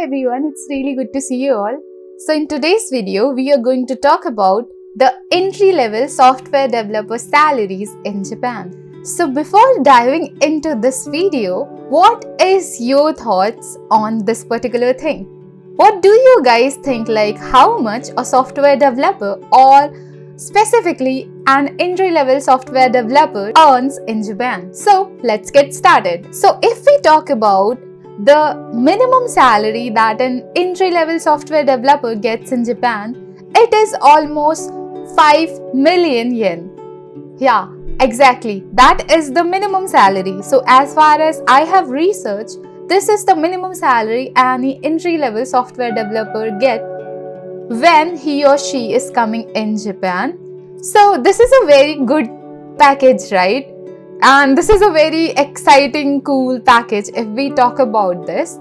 everyone, it's really good to see you all. So in today's video, we are going to talk about the entry-level software developer salaries in Japan. So before diving into this video, what is your thoughts on this particular thing? What do you guys think, like how much a software developer or specifically an entry-level software developer earns in Japan? So let's get started. So if we talk about the minimum salary that an entry-level software developer gets in Japan, it is almost 5 million yen. Yeah, exactly. That is the minimum salary. So as far as I have researched, this is the minimum salary any entry-level software developer gets when he or she is coming in Japan. So this is a very good package, right? And this is a very exciting, cool package if we talk about this.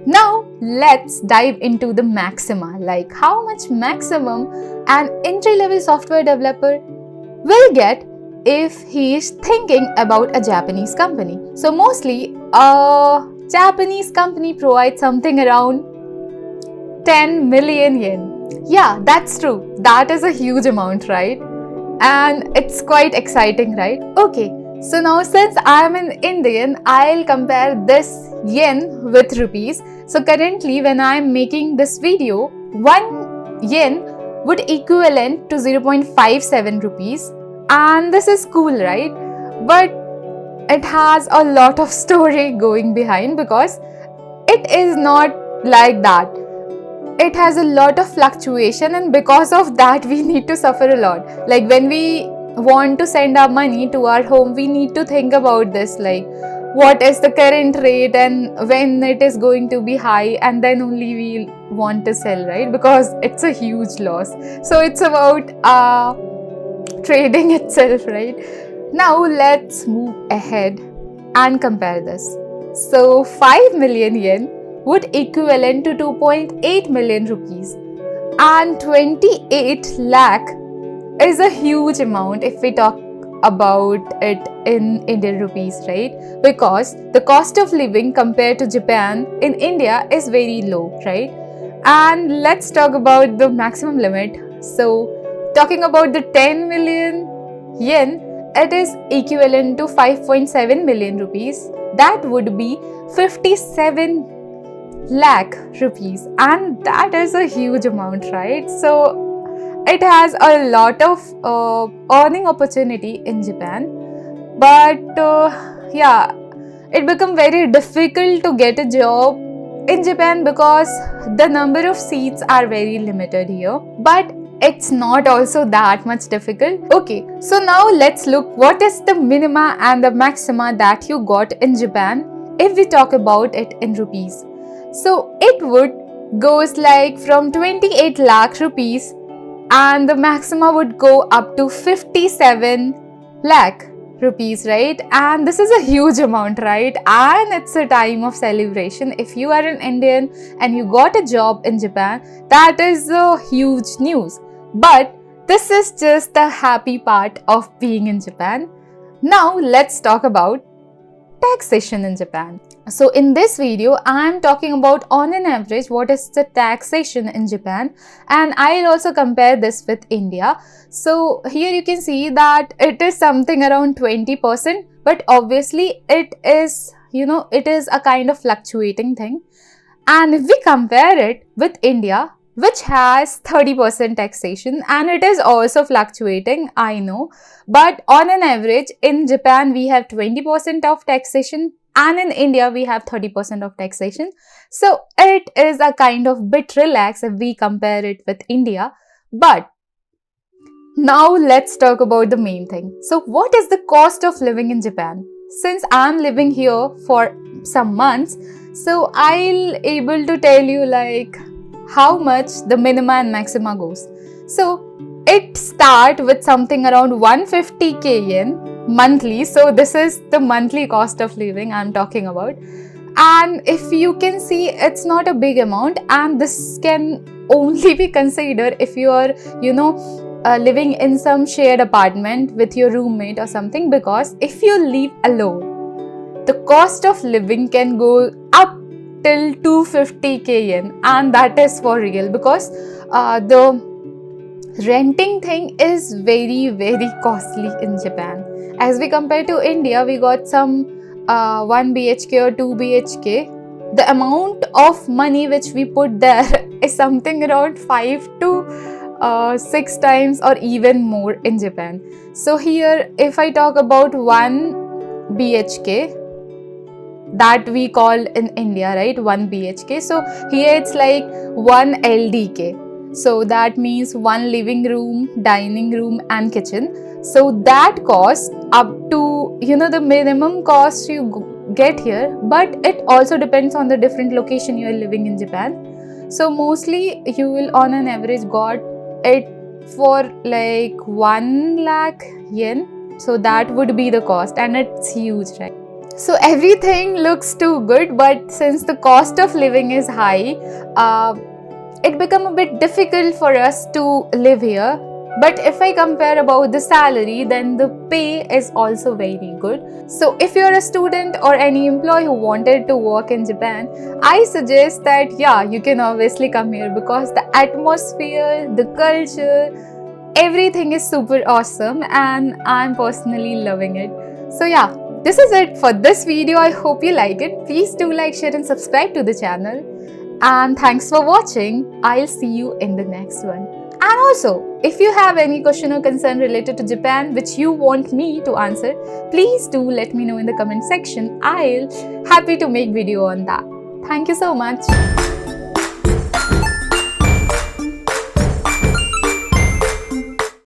Now let's dive into the maxima, like how much maximum an entry-level software developer will get if he is thinking about a Japanese company. So mostly a Japanese company provides something around 10 million yen. Yeah, that's true. That is a huge amount, right? And it's quite exciting, right? Okay, so now since I am an Indian, I'll compare this yen with rupees. So currently when I am making this video, 1 yen would equivalent to 0.57 rupees. And this is cool, right? But it has a lot of story going behind because it is not like that. It has a lot of fluctuation, and because of that we need to suffer a lot. Like when we want to send our money to our home, we need to think about this, like what is the current rate and when it is going to be high, and then only we want to sell, right? Because it's a huge loss. So it's about trading itself, right? Now let's move ahead and compare this. So 5 million yen would equivalent to 2.8 million rupees, and 28 lakh is a huge amount if we talk about it in Indian rupees, right? Because the cost of living compared to Japan in India is very low, right? And let's talk about the maximum limit. So talking about the 10 million yen, it is equivalent to 5.7 million rupees. That would be 57 lakh rupees, and that is a huge amount, right? So it has a lot of earning opportunity in Japan, but yeah, it become very difficult to get a job in Japan because the number of seats are very limited here. But it's not also that much difficult. Okay, so now let's look what is the minima and the maxima that you got in Japan if we talk about it in rupees. So it would goes like from 28 lakh rupees, and the maxima would go up to 57 lakh rupees, right? And this is a huge amount, right? And it's a time of celebration. If you are an Indian and you got a job in Japan, that is a huge news. But this is just the happy part of being in Japan. Now let's talk about taxation in Japan. So in this video, I am talking about on an average what is the taxation in Japan, and I'll also compare this with India. So here you can see that it is something around 20%, but obviously it is, it is a kind of fluctuating thing. And if we compare it with India, which has 30% taxation, and it is also fluctuating, I know, but on an average in Japan we have 20% of taxation, and in India we have 30% of taxation. So it is a kind of bit relaxed if we compare it with India. But now let's talk about the main thing. So what is the cost of living in Japan? Since I'm living here for some months, so I'll able to tell you like how much the minima and maxima goes. So it start with something around 150k yen monthly. So this is the monthly cost of living I'm talking about. And if you can see, it's not a big amount, and this can only be considered if you are, living in some shared apartment with your roommate or something, because if you live alone, the cost of living can go up till 250k yen, and that is for real, because the renting thing is very very costly in Japan. As we compare to India, we got some 1 BHK or 2 BHK. The amount of money which we put there is something around 5 to 6 times or even more in Japan. So here, if I talk about 1 BHK, that we call in India, right, 1 BHK. So here it's like 1 LDK. So that means 1 living room, dining room and kitchen. So that cost up to, the minimum cost you get here, but it also depends on the different location you are living in Japan. So mostly you will on an average got it for like 1 lakh yen. So that would be the cost, and it's huge, right? So everything looks too good, but since the cost of living is high, it become a bit difficult for us to live here. But if I compare about the salary, then the pay is also very good. So if you're a student or any employee who wanted to work in Japan, I suggest that you can obviously come here, because the atmosphere, the culture, everything is super awesome, and I'm personally loving it. So this is it for this video. I hope you like it. Please do like, share and subscribe to the channel. And thanks for watching. I'll see you in the next one. And also, if you have any question or concern related to Japan which you want me to answer, please do let me know in the comment section. I'll happy to make video on that. Thank you so much.